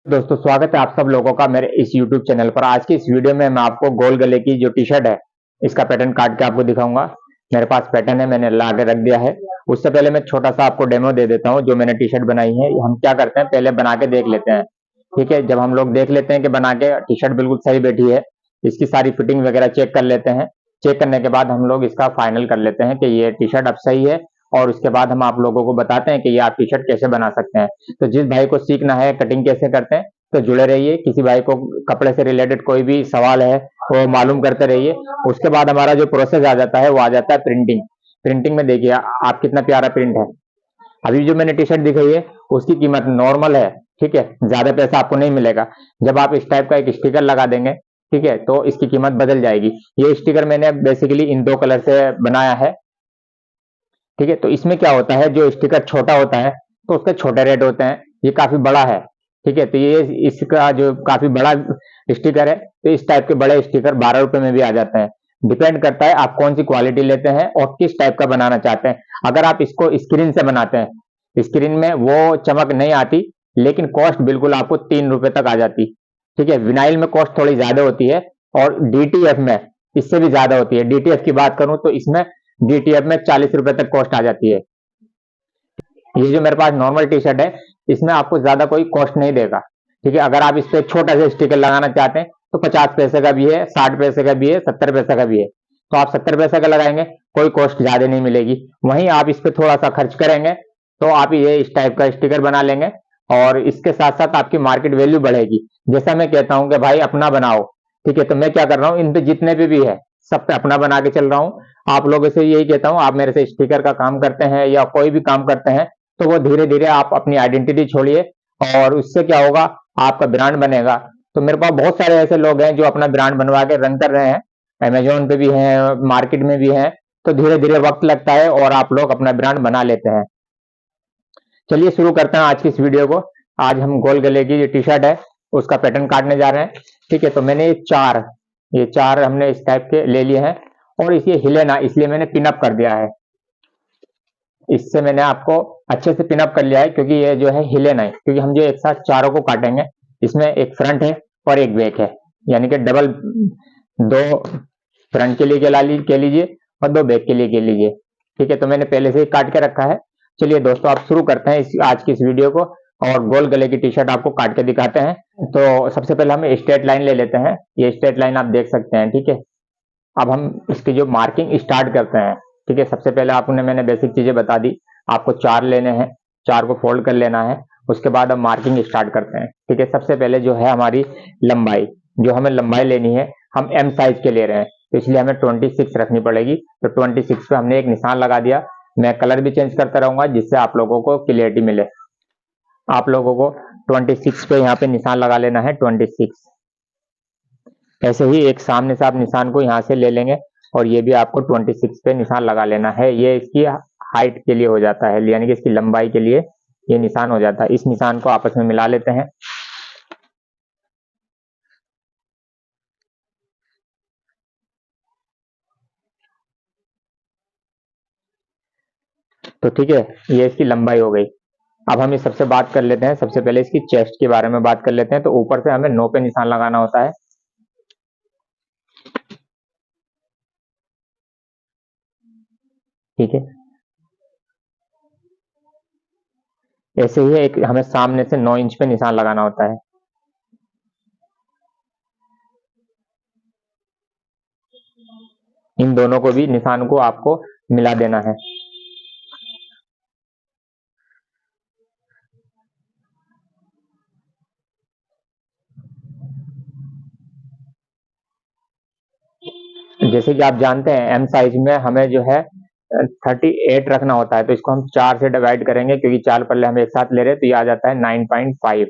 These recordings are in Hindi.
दोस्तों स्वागत है आप सब लोगों का मेरे इस YouTube चैनल पर। आज की इस वीडियो में मैं आपको गोल गले की जो टी शर्ट है इसका पैटर्न काट के आपको दिखाऊंगा। मेरे पास पैटर्न है, मैंने ला के रख दिया है। उससे पहले मैं छोटा सा आपको डेमो दे देता हूँ जो मैंने टी शर्ट बनाई है। हम क्या करते हैं, पहले बना के देख लेते हैं। ठीक है, जब हम लोग देख लेते हैं कि बना के टी शर्ट बिल्कुल सही बैठी है, इसकी सारी फिटिंग वगैरह चेक कर लेते हैं। चेक करने के बाद हम लोग इसका फाइनल कर लेते हैं कि ये टी शर्ट अब सही है, और उसके बाद हम आप लोगों को बताते हैं कि ये आप टी शर्ट कैसे बना सकते हैं। तो जिस भाई को सीखना है कटिंग कैसे करते हैं तो जुड़े रहिए। किसी भाई को कपड़े से रिलेटेड कोई भी सवाल है वो मालूम करते रहिए। उसके बाद हमारा जो प्रोसेस आ जाता है वो आ जाता है प्रिंटिंग। प्रिंटिंग में देखिए आप कितना प्यारा प्रिंट है। अभी जो मैंने टी शर्ट दिखाई है उसकी कीमत नॉर्मल है, ठीक है, ज्यादा पैसा आपको नहीं मिलेगा। जब आप इस टाइप का एक स्टिकर लगा देंगे, ठीक है, तो इसकी कीमत बदल जाएगी। ये स्टिकर मैंने बेसिकली इन दो कलर से बनाया है। ठीक है, तो इसमें क्या होता है, जो स्टिकर छोटा होता है तो उसके छोटे रेट होते हैं, ये काफी बड़ा है। ठीक है, तो ये इसका जो काफी बड़ा स्टिकर है तो इस टाइप के बड़े स्टिकर 12 रुपए में भी आ जाते हैं। डिपेंड करता है आप कौन सी क्वालिटी लेते हैं और किस टाइप का बनाना चाहते हैं। अगर आप इसको स्क्रीन से बनाते हैं, स्क्रीन में वो चमक नहीं आती, लेकिन कॉस्ट बिल्कुल आपको 3 रुपए तक आ जाती। ठीक है, विनाइल में कॉस्ट थोड़ी ज्यादा होती है और डीटीएफ में इससे भी ज्यादा होती है। डीटीएफ की बात करूं तो इसमें डीटीएफ में 40 रुपए तक कॉस्ट आ जाती है। ये जो मेरे पास नॉर्मल टी शर्ट है इसमें आपको ज्यादा कोई कॉस्ट नहीं देगा। ठीक है, अगर आप इस पे छोटा सा स्टिकर लगाना चाहते हैं तो 50 पैसे का भी है, 60 पैसे का भी है, 70 पैसे का भी है। तो आप 70 पैसे का लगाएंगे, कोई कॉस्ट ज्यादा नहीं मिलेगी। वहीं आप इस पे थोड़ा सा खर्च करेंगे तो आप ये इस टाइप का स्टिकर बना लेंगे, और इसके साथ साथ आपकी मार्केट वैल्यू बढ़ेगी। जैसा मैं कहता हूं कि भाई अपना बनाओ, ठीक है, तो मैं क्या कर रहा हूँ, इन पे जितने भी है सब पे अपना बना के चल रहा हूँ। आप लोगों से यही कहता हूँ, आप मेरे से स्टिकर का काम करते हैं या कोई भी काम करते हैं तो वो धीरे धीरे आप अपनी आइडेंटिटी छोड़िए, और उससे क्या होगा, आपका ब्रांड बनेगा। तो मेरे पास बहुत सारे ऐसे लोग हैं जो अपना ब्रांड बनवा के रन कर रहे हैं, अमेजोन पे भी हैं, मार्केट में भी हैं। तो धीरे धीरे वक्त लगता है और आप लोग अपना ब्रांड बना लेते हैं। चलिए शुरू करते हैं आज की इस वीडियो को। आज हम गोल गले की जो टी शर्ट है उसका पैटर्न काटने जा रहे हैं। ठीक है, तो मैंने ये चार हमने इस टाइप के ले लिए हैं, और इसे हिले ना इसलिए मैंने पिनअप कर दिया है। इससे मैंने आपको अच्छे से पिनअप कर लिया है क्योंकि ये जो है हिले नहीं, क्योंकि हम जो एक साथ चारों को काटेंगे इसमें एक फ्रंट है और एक बैक है, यानी कि डबल, दो फ्रंट के लिए के लीजिए और दो बैक के लिए के लीजिए। ठीक है, तो मैंने पहले से ही काट के रखा है। चलिए दोस्तों आप शुरू करते हैं आज की इस वीडियो को, और गोल गले की टी शर्ट आपको काट के दिखाते हैं। तो सबसे पहले हम स्ट्रेट लाइन ले लेते हैं। ये स्ट्रेट लाइन आप देख सकते हैं। ठीक है, अब हम इसकी जो मार्किंग स्टार्ट करते हैं। ठीक है, सबसे पहले आपने मैंने बेसिक चीजें बता दी। आपको चार लेने हैं, चार को फोल्ड कर लेना है, उसके बाद हम मार्किंग स्टार्ट करते हैं। ठीक है, सबसे पहले जो है हमारी लंबाई, जो हमें लंबाई लेनी है, हम एम साइज के ले रहे हैं तो इसलिए हमें 26 रखनी पड़ेगी। तो 26 पे हमने एक निशान लगा दिया। मैं कलर भी चेंज करता रहूंगा जिससे आप लोगों को क्लियरिटी मिले। आप लोगों को 26 पे यहाँ पे निशान लगा लेना है, 26। ऐसे ही एक सामने से आप निशान को यहाँ से ले लेंगे, और ये भी आपको 26 पे निशान लगा लेना है। ये इसकी हाइट के लिए हो जाता है, यानी कि इसकी लंबाई के लिए ये निशान हो जाता है। इस निशान को आपस में मिला लेते हैं। तो ठीक है, ये इसकी लंबाई हो गई। अब हम इस सबसे बात कर लेते हैं। सबसे पहले इसकी चेस्ट के बारे में बात कर लेते हैं। तो ऊपर से हमें 9 पे निशान लगाना होता है। ठीक है, ऐसे ही एक हमें सामने से 9 इंच पे निशान लगाना होता है। इन दोनों को भी निशान को आपको मिला देना है। जैसे कि आप जानते हैं एम साइज में हमें जो है 38 रखना होता है, तो इसको हम 4 से डिवाइड करेंगे क्योंकि 4 पल्ले हम एक साथ ले रहे हैं, तो ये आ जाता है 9.5।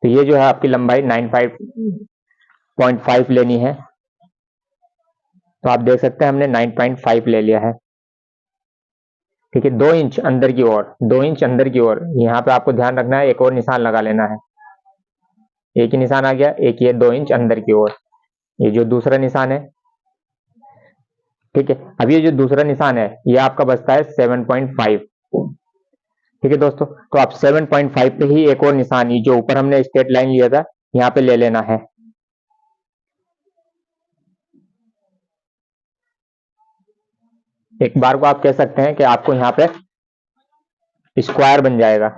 तो ये जो है आपकी लंबाई 9.5 लेनी है। तो आप देख सकते हैं हमने 9.5 ले लिया है। ठीक है, 2 इंच अंदर की ओर, 2 इंच अंदर की ओर यहाँ पे आपको ध्यान रखना है, एक और निशान लगा लेना है। एक ही निशान आ गया, एक ये 2 इंच अंदर की ओर, ये जो दूसरा निशान है। ठीक है, अब ये जो दूसरा निशान है ये आपका बचता है 7.5। ठीक है दोस्तों, तो आप 7.5 पे ही एक और निशान, ये जो ऊपर हमने स्ट्रेट लाइन लिया था, यहाँ पे ले लेना है। एक बार को आप कह सकते हैं कि आपको यहाँ पे स्क्वायर बन जाएगा।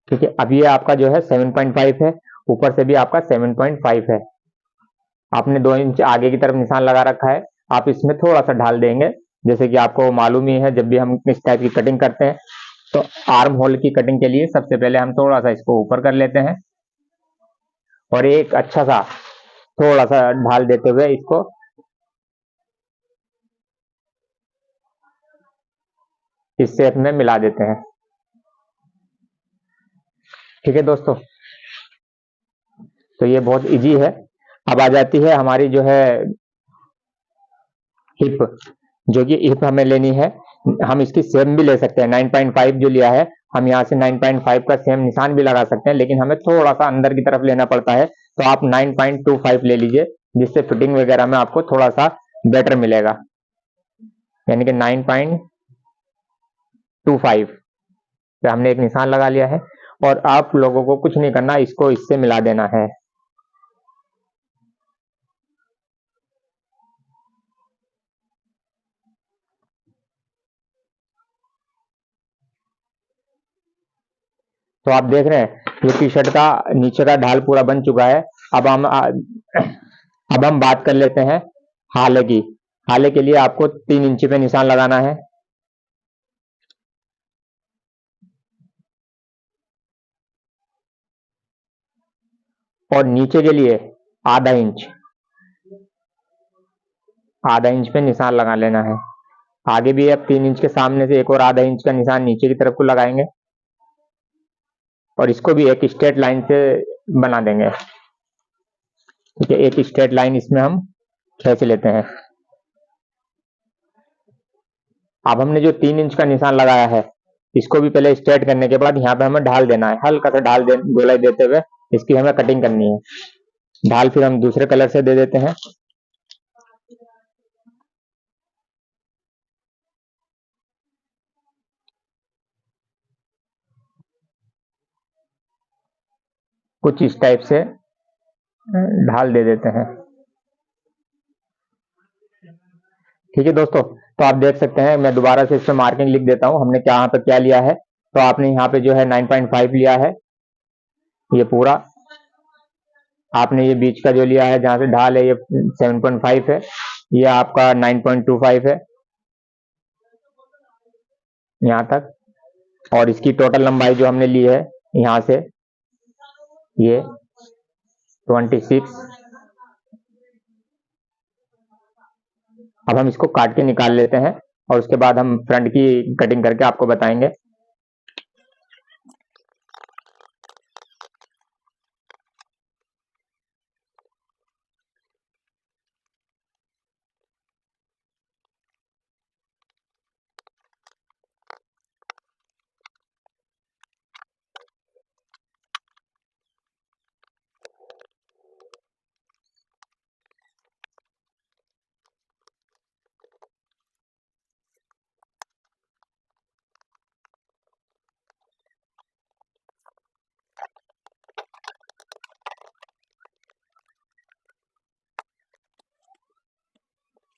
ठीक है, अब ये आपका जो है 7.5 है, ऊपर से भी आपका 7.5 है। आपने 2 इंच आगे की तरफ निशान लगा रखा है, आप इसमें थोड़ा सा ढाल देंगे। जैसे कि आपको मालूम ही है, जब भी हम इस टाइप की कटिंग करते हैं तो आर्म होल की कटिंग के लिए सबसे पहले हम थोड़ा सा इसको ऊपर कर लेते हैं और एक अच्छा सा थोड़ा सा ढाल देते हुए इसको इस शेप में मिला देते हैं। ठीक है दोस्तों, तो ये बहुत इजी है। अब आ जाती है हमारी जो है हिप, जो कि हिप हमें लेनी है। हम इसकी सेम भी ले सकते हैं, 9.5 जो लिया है, हम यहाँ से 9.5 का सेम निशान भी लगा सकते हैं, लेकिन हमें थोड़ा सा अंदर की तरफ लेना पड़ता है, तो आप 9.25 ले लीजिए, जिससे फिटिंग वगैरह में आपको थोड़ा सा बेटर मिलेगा। यानी कि 9.25 पे हमने एक निशान लगा लिया है, और आप लोगों को कुछ नहीं करना, इसको इससे मिला देना है। तो आप देख रहे हैं ये टी शर्ट का नीचे का ढाल पूरा बन चुका है। अब हम बात कर लेते हैं हाले की। हाले के लिए आपको 3 इंच पे निशान लगाना है, और नीचे के लिए आधा इंच पे निशान लगा लेना है। आगे भी अब 3 इंच के सामने से एक और आधा इंच का निशान नीचे की तरफ को लगाएंगे, और इसको भी एक स्ट्रेट लाइन से बना देंगे। ठीक है, एक स्ट्रेट लाइन इसमें हम खींच लेते हैं। अब हमने जो 3 इंच का निशान लगाया है, इसको भी पहले स्ट्रेट करने के बाद यहाँ पे हमें ढाल देना है, हल्का सा गोलाई देते हुए इसकी हमें कटिंग करनी है। ढाल फिर हम दूसरे कलर से दे देते हैं। कुछ इस टाइप से ढाल दे देते हैं। ठीक है दोस्तों, तो आप देख सकते हैं, मैं दोबारा से इस पे मार्किंग लिख देता हूं, हमने यहाँ पे क्या लिया है। तो आपने यहाँ पे जो है 9.5 लिया है, ये पूरा। आपने ये बीच का जो लिया है, जहां से ढाल है, ये 7.5 है। ये आपका 9.25 है यहाँ तक, और इसकी टोटल लंबाई जो हमने ली है यहाँ से, ये 26। अब हम इसको काट के निकाल लेते हैं, और उसके बाद हम फ्रंट की कटिंग करके आपको बताएंगे।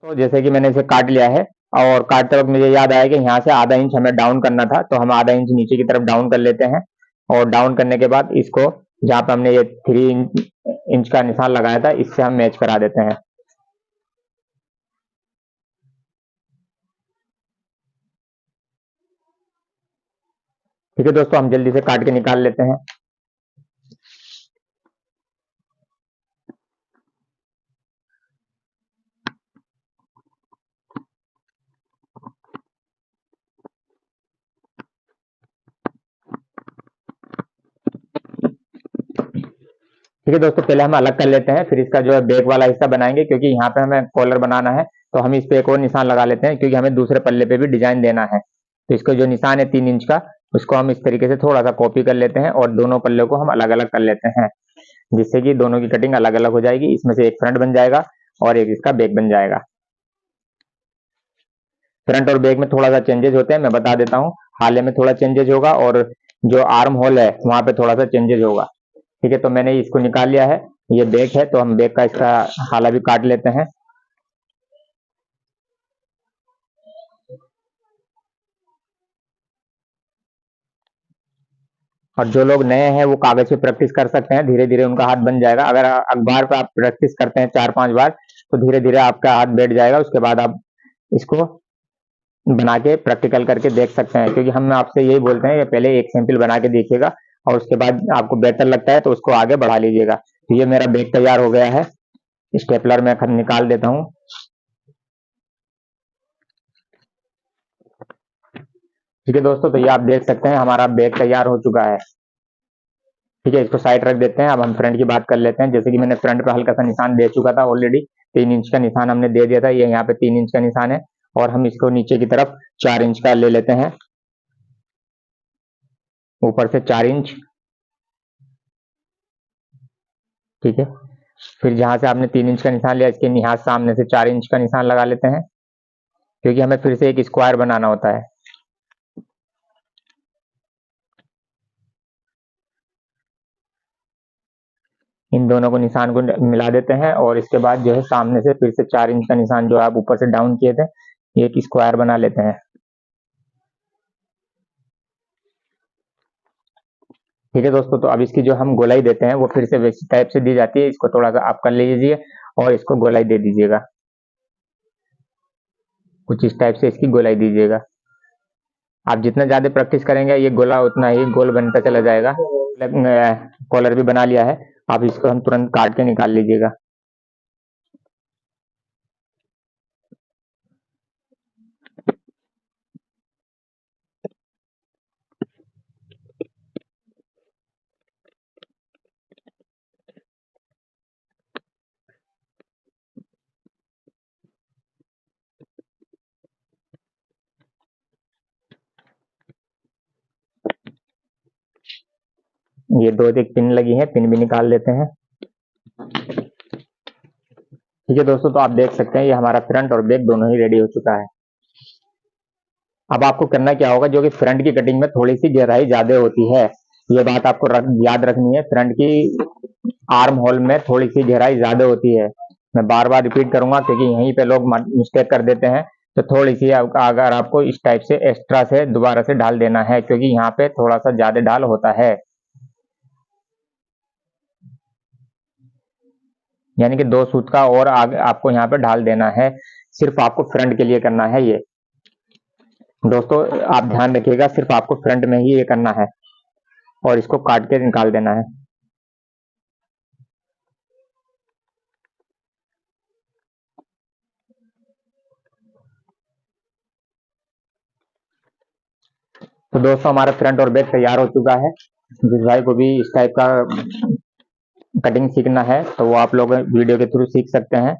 तो जैसे कि मैंने इसे काट लिया है, और काटते वक्त मुझे याद आया कि यहाँ से आधा इंच हमें डाउन करना था, तो हम आधा इंच नीचे की तरफ डाउन कर लेते हैं, और डाउन करने के बाद इसको जहाँ पे हमने ये 3 इंच का निशान लगाया था, इससे हम मैच करा देते हैं। ठीक है दोस्तों, हम जल्दी से काट के निकाल लेते हैं। ठीक है दोस्तों, पहले हम अलग कर लेते हैं, फिर इसका जो है बैक वाला हिस्सा बनाएंगे, क्योंकि यहाँ पे हमें कॉलर बनाना है, तो हम इस पे एक और निशान लगा लेते हैं, क्योंकि हमें दूसरे पल्ले पे भी डिजाइन देना है। तो इसका जो निशान है 3 इंच का, उसको हम इस तरीके से थोड़ा सा कॉपी कर लेते हैं, और दोनों पल्ले को हम अलग अलग कर लेते हैं। जिससे कि दोनों की कटिंग अलग अलग हो जाएगी। इसमें से एक फ्रंट बन जाएगा और एक इसका बैक बन जाएगा। फ्रंट और बैक में थोड़ा सा चेंजेस होते हैं, मैं बता देता हूँ। हाले में थोड़ा चेंजेस होगा और जो आर्म होल है वहां पे थोड़ा सा चेंजेस होगा। ठीक है, तो मैंने इसको निकाल लिया है। ये बैक है, तो हम बैक का इसका हाला भी काट लेते हैं। और जो लोग नए हैं वो कागज पे प्रैक्टिस कर सकते हैं, धीरे धीरे उनका हाथ बन जाएगा। अगर अखबार पे आप प्रैक्टिस करते हैं 4-5 बार तो धीरे धीरे आपका हाथ बैठ जाएगा। उसके बाद आप इसको बना के प्रैक्टिकल करके देख सकते हैं, क्योंकि हम आपसे यही बोलते हैं कि पहले एक सैंपल बना के देखिएगा और उसके बाद आपको बेटर लगता है तो उसको आगे बढ़ा लीजिएगा। तो ये मेरा बैग तैयार हो गया है। स्टेपलर मैं निकाल देता हूँ। ठीक है दोस्तों, तो ये आप देख सकते हैं हमारा बैग तैयार हो चुका है। ठीक है, इसको साइड रख देते हैं। अब हम फ्रंट की बात कर लेते हैं। जैसे कि मैंने फ्रंट पे हल्का सा निशान दे चुका था ऑलरेडी, 3 इंच का निशान हमने दे दिया था। ये यहाँ पे 3 इंच का निशान है और हम इसको नीचे की तरफ 4 इंच का ले लेते हैं, ऊपर से 4 इंच। ठीक है, फिर जहां से आपने 3 इंच का निशान लिया इसके निहात सामने से 4 इंच का निशान लगा लेते हैं, क्योंकि हमें फिर से एक स्क्वायर बनाना होता है। इन दोनों को निशान को मिला देते हैं और इसके बाद जो है सामने से फिर से 4 इंच का निशान जो आप ऊपर से डाउन किए थे एक स्क्वायर बना लेते हैं। ठीक है दोस्तों, तो अब इसकी जो हम गोलाई देते हैं वो फिर से वैसी टाइप से दी जाती है। इसको थोड़ा सा आप कर लीजिए और इसको गोलाई दे दीजिएगा। कुछ इस टाइप से इसकी गोलाई दीजिएगा। आप जितना ज्यादा प्रैक्टिस करेंगे ये गोला उतना ही गोल बनता चला जाएगा। कॉलर भी बना लिया है, आप इसको हम तुरंत काट के निकाल लीजिएगा। ये दो एक पिन लगी है, पिन भी निकाल लेते हैं। ठीक है दोस्तों, तो आप देख सकते हैं ये हमारा फ्रंट और बैक दोनों ही रेडी हो चुका है। अब आपको करना क्या होगा, जो कि फ्रंट की कटिंग में थोड़ी सी गहराई ज्यादा होती है, ये बात आपको याद रखनी है। फ्रंट की आर्म होल में थोड़ी सी गहराई ज्यादा होती है। मैं बार बार रिपीट करूंगा क्योंकि यहीं पे लोग मिस्टेक कर देते हैं। तो थोड़ी सी अगर आपको इस टाइप से एक्स्ट्रा से दोबारा से ढाल देना है, क्योंकि यहाँ पे थोड़ा सा ज्यादा ढाल होता है। यानी कि 2 सूत का और आगे आपको यहाँ पे ढाल देना है। सिर्फ आपको फ्रंट के लिए करना है ये। दोस्तों आप ध्यान रखिएगा, सिर्फ आपको फ्रंट में ही ये करना है और इसको काट के निकाल देना है। तो दोस्तों हमारा फ्रंट और बैक तैयार हो चुका है। जिस भाई को भी इस टाइप का कटिंग सीखना है तो वो आप लोग वीडियो के थ्रू सीख सकते हैं।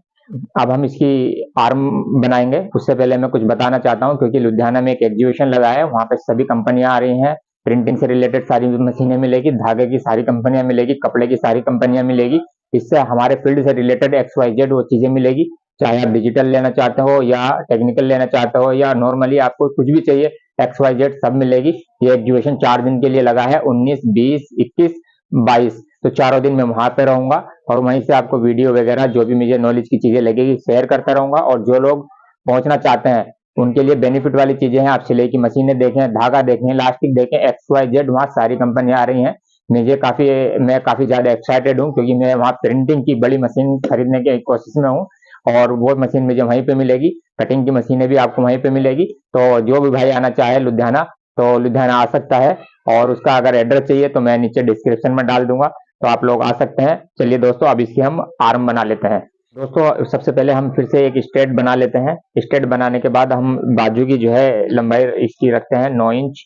अब हम इसकी आर्म बनाएंगे। उससे पहले मैं कुछ बताना चाहता हूँ, क्योंकि लुधियाना में एक एग्जीबिशन लगा है, वहाँ पे सभी कंपनियां आ रही हैं। प्रिंटिंग से रिलेटेड सारी मशीनें मिलेगी, धागे की सारी कंपनियां मिलेगी, कपड़े की सारी कंपनियां मिलेगी। इससे हमारे फील्ड से रिलेटेड XYZ वो चीजें मिलेगी। चाहे आप डिजिटल लेना चाहते हो या टेक्निकल लेना चाहते हो या नॉर्मली आपको कुछ भी चाहिए, XYZ सब मिलेगी। ये एग्जीबिशन 4 दिन के लिए लगा है, 19, 20, 21, 22। तो चारों दिन मैं वहां पे रहूंगा और वहीं से आपको वीडियो वगैरह जो भी मुझे नॉलेज की चीजें लगेगी शेयर करता रहूंगा। और जो लोग पहुंचना चाहते हैं उनके लिए बेनिफिट वाली चीजें हैं। आप सिलाई की मशीनें देखें, धागा देखें, इलास्टिक देखें, XYZ वहाँ सारी कंपनियां आ रही हैं। मैं काफी ज्यादा एक्साइटेड हूँ, क्योंकि मैं वहाँ प्रिंटिंग की बड़ी मशीन खरीदने की कोशिश में हूँ और वो मशीन मुझे वहीं पे मिलेगी। कटिंग की मशीनें भी आपको वहीं पे मिलेगी। तो जो भी भाई आना चाहे लुधियाना, तो लुधियाना आ सकता है। और उसका अगर एड्रेस चाहिए तो मैं नीचे डिस्क्रिप्शन में डाल दूंगा, तो आप लोग आ सकते हैं। चलिए दोस्तों, अब इसकी हम आर्म बना लेते हैं। दोस्तों सबसे पहले हम फिर से एक स्ट्रेट बना लेते हैं। स्ट्रेट बनाने के बाद हम बाजू की जो है लंबाई इसकी रखते हैं 9 इंच।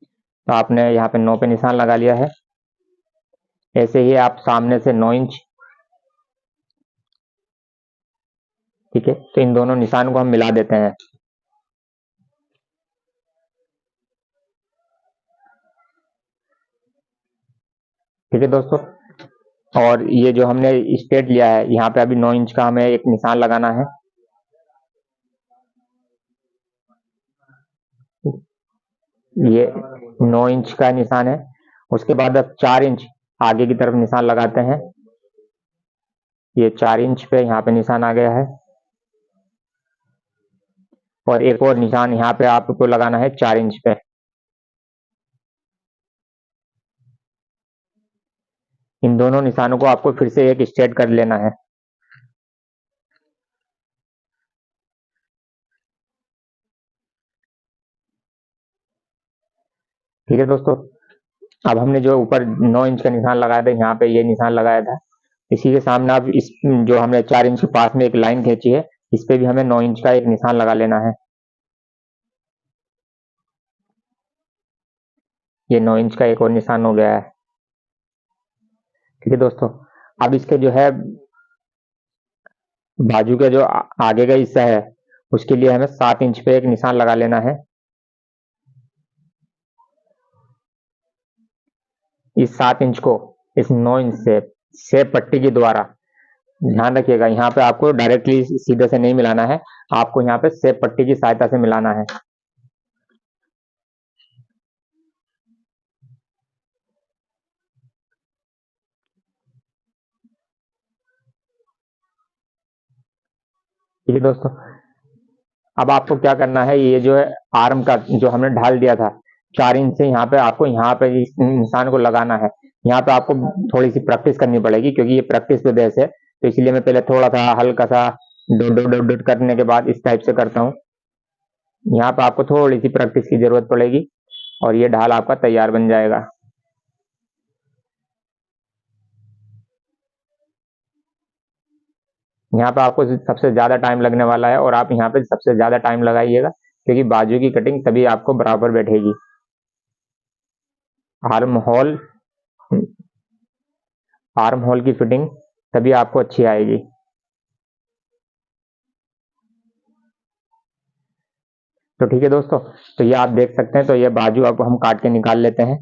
तो आपने यहाँ पे 9 पे निशान लगा लिया है। ऐसे ही आप सामने से 9 इंच। ठीक है, तो इन दोनों निशान को हम मिला देते हैं। ठीक है दोस्तों, और ये जो हमने स्ट्रेट लिया है, यहाँ पे अभी 9 इंच का हमें एक निशान लगाना है। ये 9 इंच का निशान है। उसके बाद अब 4 इंच आगे की तरफ निशान लगाते हैं। ये 4 इंच पे यहाँ पे निशान आ गया है। और एक और निशान यहाँ पे आपको लगाना है 4 इंच पे। इन दोनों निशानों को आपको फिर से एक स्ट्रेट कर लेना है। ठीक है दोस्तों, अब हमने जो ऊपर 9 इंच का निशान लगाया था, यहाँ पे ये निशान लगाया था, इसी के सामने आप इस जो हमने 4 इंच के पास में एक लाइन खींची है, इस पे भी हमें 9 इंच का एक निशान लगा लेना है। ये 9 इंच का एक और निशान हो गया है। ठीक है दोस्तों, अब इसके जो है बाजू का जो आगे का हिस्सा है, उसके लिए हमें 7 इंच पे एक निशान लगा लेना है। इस 7 इंच को इस 9 इंच से शेप पट्टी के द्वारा, ध्यान रखिएगा यहाँ पे आपको डायरेक्टली सीधे से नहीं मिलाना है, आपको यहाँ पे शेप पट्टी की सहायता से मिलाना है। ठीक है दोस्तों, अब आपको क्या करना है, ये जो है आर्म का जो हमने ढाल दिया था 4 इंच से, यहाँ पे आपको यहाँ पे इस निशान को लगाना है। यहाँ पे आपको थोड़ी सी प्रैक्टिस करनी पड़ेगी, क्योंकि ये प्रैक्टिस पे बेस है, तो इसलिए मैं पहले थोड़ा सा हल्का सा डॉट डॉट डॉट डॉट करने के बाद इस टाइप से करता हूँ। यहाँ पे आपको थोड़ी सी प्रैक्टिस की जरूरत पड़ेगी और ये ढाल आपका तैयार बन जाएगा। यहाँ पे आपको सबसे ज्यादा टाइम लगने वाला है और आप यहाँ पे सबसे ज्यादा टाइम लगाइएगा, क्योंकि बाजू की कटिंग तभी आपको बराबर बैठेगी। आर्म होल आर्म होल की फिटिंग तभी आपको अच्छी आएगी। तो ठीक है दोस्तों, तो ये आप देख सकते हैं, तो ये बाजू आपको हम काट के निकाल लेते हैं।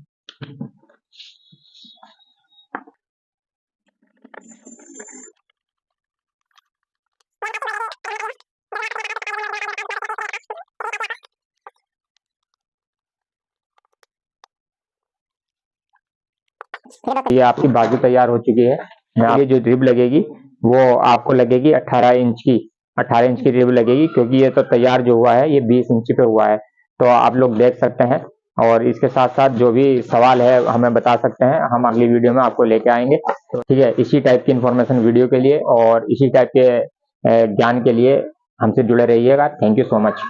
ये आपकी बाजू तैयार हो चुकी है। ये जो रिब लगेगी वो आपको लगेगी 18 इंच की, 18 इंच की रिब लगेगी, क्योंकि ये तो तैयार जो हुआ है ये 20 इंच पे हुआ है। तो आप लोग देख सकते हैं, और इसके साथ साथ जो भी सवाल है हमें बता सकते हैं, हम अगली वीडियो में आपको लेके आएंगे। तो ठीक है, इसी टाइप की इंफॉर्मेशन वीडियो के लिए और इसी टाइप के ज्ञान के लिए हमसे जुड़े रहिएगा। Thank you so much.